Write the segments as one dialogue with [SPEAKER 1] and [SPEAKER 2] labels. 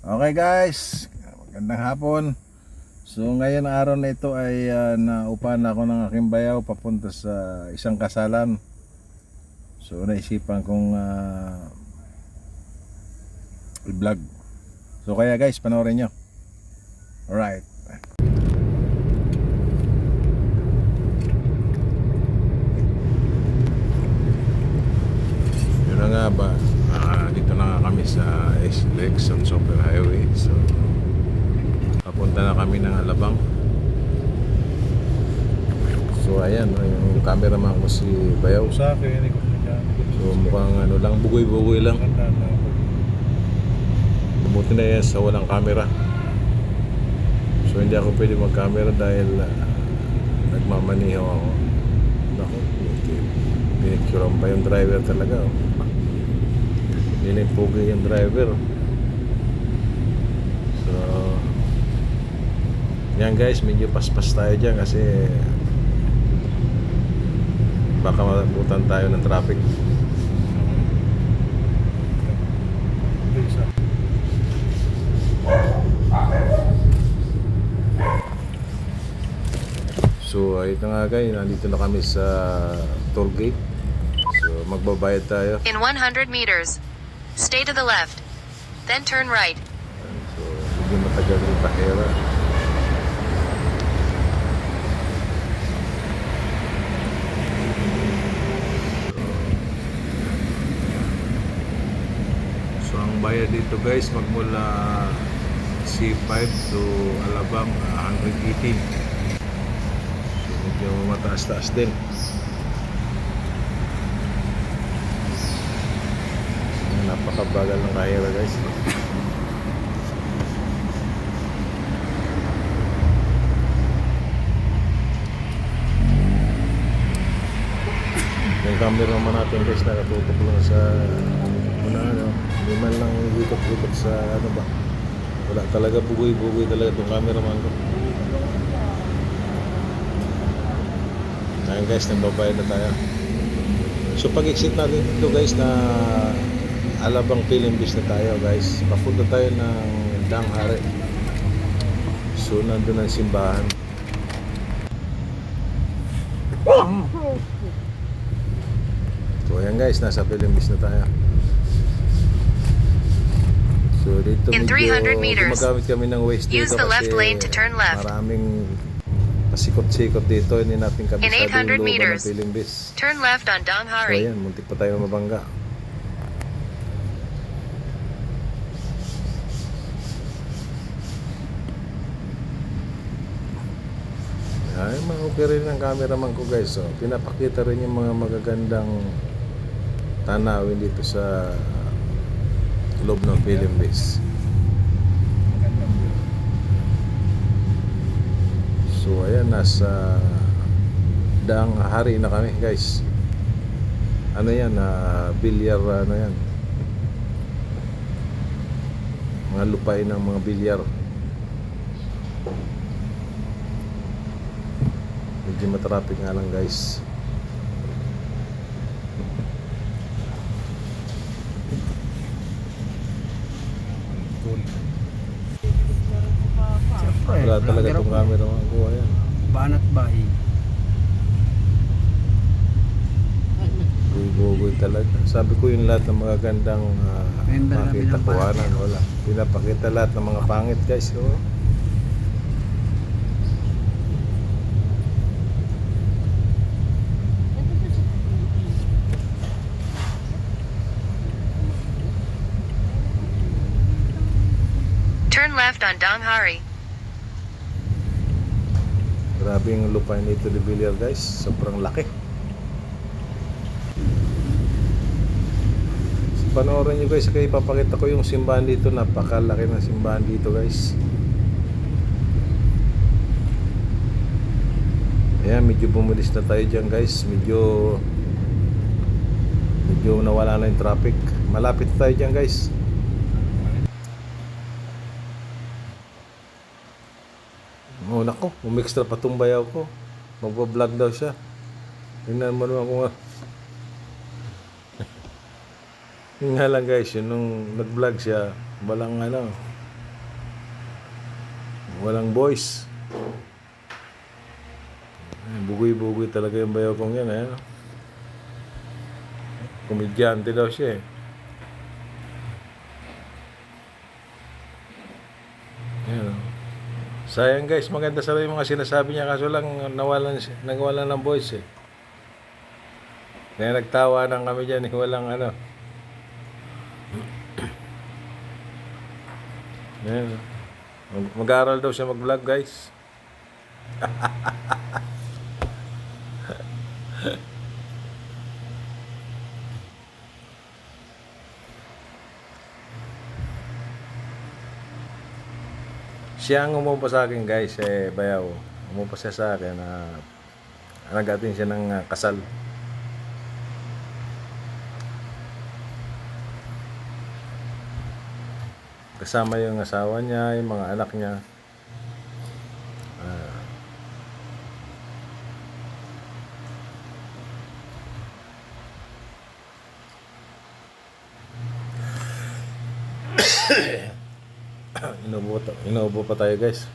[SPEAKER 1] Okay guys, magandang hapon. So ngayon araw na ito ay naupahan ako ng aking bayaw papunta sa isang kasalan. So naisipan kong i-vlog. So kaya guys, panoorin nyo. Alright. Yun na nga ba, dito na nga kami sa SLEX on Super Highway. So papunta na kami ng Alabang. So ayan, yung cameraman ko si Bayaw.
[SPEAKER 2] Sa akin,
[SPEAKER 1] So mukhang lang, bugoy-bugoy lang. Buti na yan sa walang camera. So hindi ako pwede mag-camera dahil nagmamaniho ako. Naku, pinicturean pa yung driver talaga. Nilimpugay yung driver. So yan guys, medyo paspas tayo dyan kasi baka mabutan tayo ng traffic. So ayun na nga guys, nandito na kami sa toll gate. So magbabayad tayo.
[SPEAKER 3] In 100 meters, stay to the left, then turn right.
[SPEAKER 1] So medyo matagal yung pakera. So ang bayad dito guys, magmula C5 to Alabang 118. So medyo mataas-taas din. Napakabagal ng kahira guys. Yung camera naman natin guys, nakatutok lang sa hindi man lang ikot-ikot sa ba. Wala talaga, bugoy-bugoy talaga itong cameraman ko. Ngayon guys, nagbabayad na tayo. So pag-exit natin dito guys na Alabang Philippines na tayo guys. Papunta tayo ng Danghari. So nandun ang simbahan. So ayan guys, nasa Philippines na tayo. So dito
[SPEAKER 3] In 300 meters,
[SPEAKER 1] gumagamit kami ng Waze dito
[SPEAKER 3] use the left lane to turn left.
[SPEAKER 1] maraming pasikot-sikot dito. Hindi natin
[SPEAKER 3] In
[SPEAKER 1] kabisado
[SPEAKER 3] 800
[SPEAKER 1] yung looban ng
[SPEAKER 3] meters,
[SPEAKER 1] Philippines.
[SPEAKER 3] turn left on
[SPEAKER 1] So
[SPEAKER 3] Danghari.
[SPEAKER 1] ayan, muntik pa tayo mabangga. Ay, okay rin ang cameraman ko guys. So, pinapakita rin yung mga magagandang tanawin dito sa loob ng Philippines. So ayan, nasa Danghari na kami guys. Ano yan, bilyar, ano yan, mga lupain ng mga bilyar. Medyo matraffic nga lang guys. Wala talaga itong camera mga kuha yan.
[SPEAKER 2] Banat bahay.
[SPEAKER 1] Gugoy talaga. Sabi ko yung lahat ng mga gandang makita kuhanan. Wala. Pinapakita lahat ng mga pangit guys. Oh.
[SPEAKER 3] Turn left on Danghari.
[SPEAKER 1] Grabe yung lupain nito ni Bilyar guys. Sobrang laki. So, panoorin nyo guys. Kaya ipapakita ko yung simbahan dito. Napakalaki ng simbahan dito guys. Ayan, medyo bumulis na tayo dyan guys. Medyo nawala na yung traffic. Malapit tayo dyan guys. Oh nako, umextra pa tong bayaw ko. Magbablog daw siya. Tingnan mo naman kung Yun nga lang guys, yun nung nag-vlog siya, walang Walang voice. Bugoy-bugoy talaga yung bayaw kong yan. Ayan. Komedyante daw siya eh. Ayan. Sayang guys, maganda sa yung mga sinasabi niya kaso lang nawalan ng voice eh. Kaya nagtawanan kami dyan eh, walang ano. Ayan. Mag-aaral daw siya mag-vlog guys. Siya ang umupa sa akin guys, bayaw. Umupa siya sa akin na nag-atin siya ng kasal. Kasama yung asawa niya, yung mga anak niya. Inuubo pa tayo guys.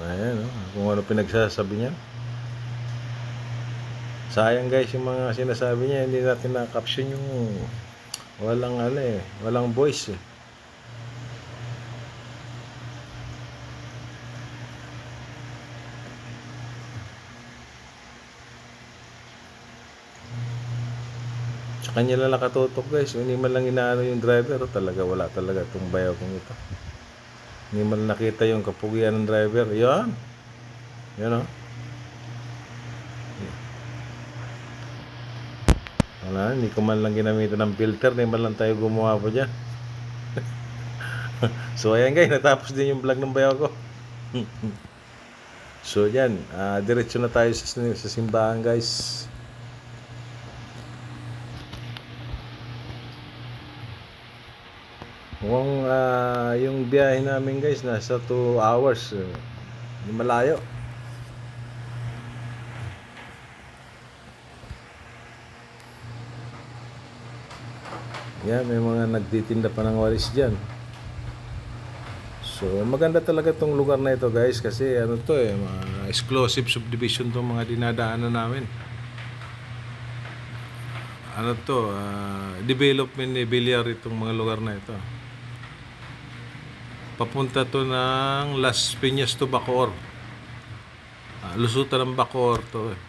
[SPEAKER 1] Ayan, kung ano pinagsasabi niya. Sayang guys yung mga sinasabi niya, hindi natin na-caption yung walang walang voice eh. Sa kanya lang nakatutok guys, hindi man lang inaano yung driver, talaga wala talaga itong bayaw kong ito. Hindi man nakita yung kapugian ng driver. Yan. Yan o. Wala, hindi ko man lang ginamitan ng filter, hindi man lang tayo gumawa po dyan. So ayan guys, natapos din yung vlog ng bayaw ko. So yan, diretso na tayo sa simbahan guys. Mukhang yung biyahe namin guys nasa 2 hours. Hindi malayo. Yan, may mga nagtitinda pa ng walis dyan. So maganda talaga tong lugar na ito guys kasi ano to mga exclusive subdivision tong mga dinadaanan namin. Ano to, development ni Villar itong mga lugar na ito. Papunta to ng Las Piñas to Bacoor. Lusutan ng Bacoor to eh.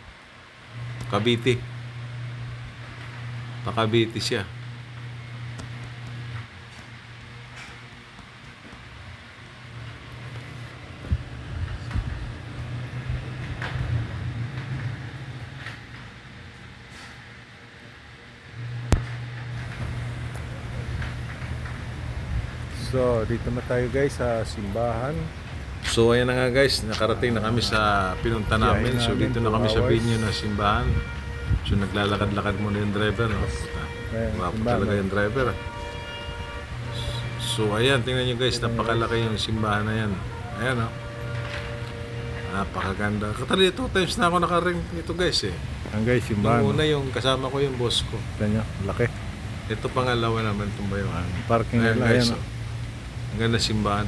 [SPEAKER 1] Cavite. Pa-Cavite siya. So, dito na tayo guys sa simbahan. So, ayan na nga guys, nakarating na kami sa pinunta namin. So, dito na kami sa venue ng simbahan. So, naglalakad-lakad muna yung driver. No? Mapo talaga yung driver. So, ayan, tingnan nyo guys, napakalaki yung simbahan na yan. Ayan, no? Napakaganda. Katali 2 times na ako nakaring ito guys eh.
[SPEAKER 2] Ang guys, simbahan.
[SPEAKER 1] Yung una yung kasama ko yung boss ko.
[SPEAKER 2] Ito nyo, laki.
[SPEAKER 1] Ito pangalawa naman itong bayuhan.
[SPEAKER 2] Parking
[SPEAKER 1] Ayan
[SPEAKER 2] nila,
[SPEAKER 1] guys,
[SPEAKER 2] ayan.
[SPEAKER 1] oh. Ang ganda simbahan.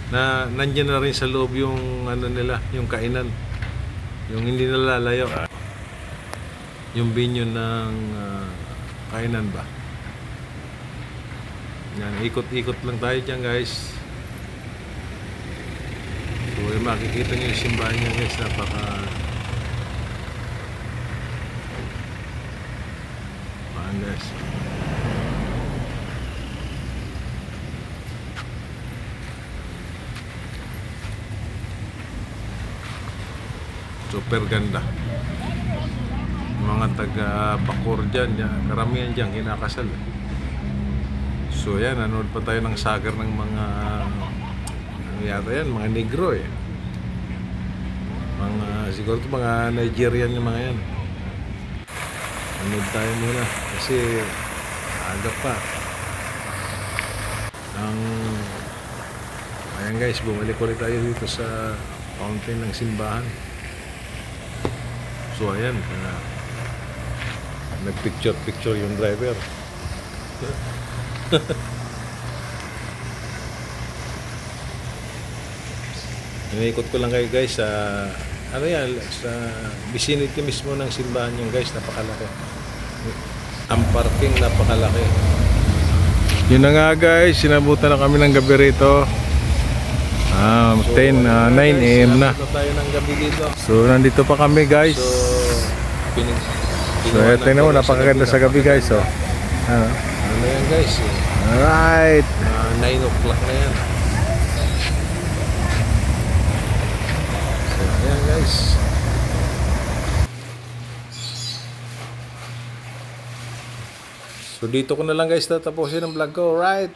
[SPEAKER 1] Na nandiyan na rin sa loob yung ano nila, yung kainan. Yung hindi nalalayo. Yung venue ng kainan ba. Yan, ikot-ikot lang tayo dyan guys. So makikita nyo yung simbahan niya guys, napaka guys. Super ganda. Mga taga Bacoor dyan, karamihan dyan kinakasal. So yan, nanood pa tayo ng sagar ng mga ano yata yan, mga negro eh. Mga, siguro ito mga Nigerian yung mga yan. Nanood tayo muna kasi aga pa. Ayan guys, bumalik ulit tayo dito sa fountain ng simbahan. So ayan, nagpicture yung driver. Iniikot ko lang kayo guys sa ano yan, sa vicinity mismo ng simbahan yung guys, napakalaki. Ang parking napakalaki. Yun na nga guys, sinabutan na kami ng gabi rito. 9 AM na.
[SPEAKER 2] tayo ng gabi dito.
[SPEAKER 1] So nandito pa kami guys. So eto na mo, napakaganda sa gabi guys. So,
[SPEAKER 2] Ano yan guys?
[SPEAKER 1] alright.
[SPEAKER 2] 9 o'clock na yan. So, ayan guys.
[SPEAKER 1] So dito ko na lang guys tatapusin ang vlog ko. Alright.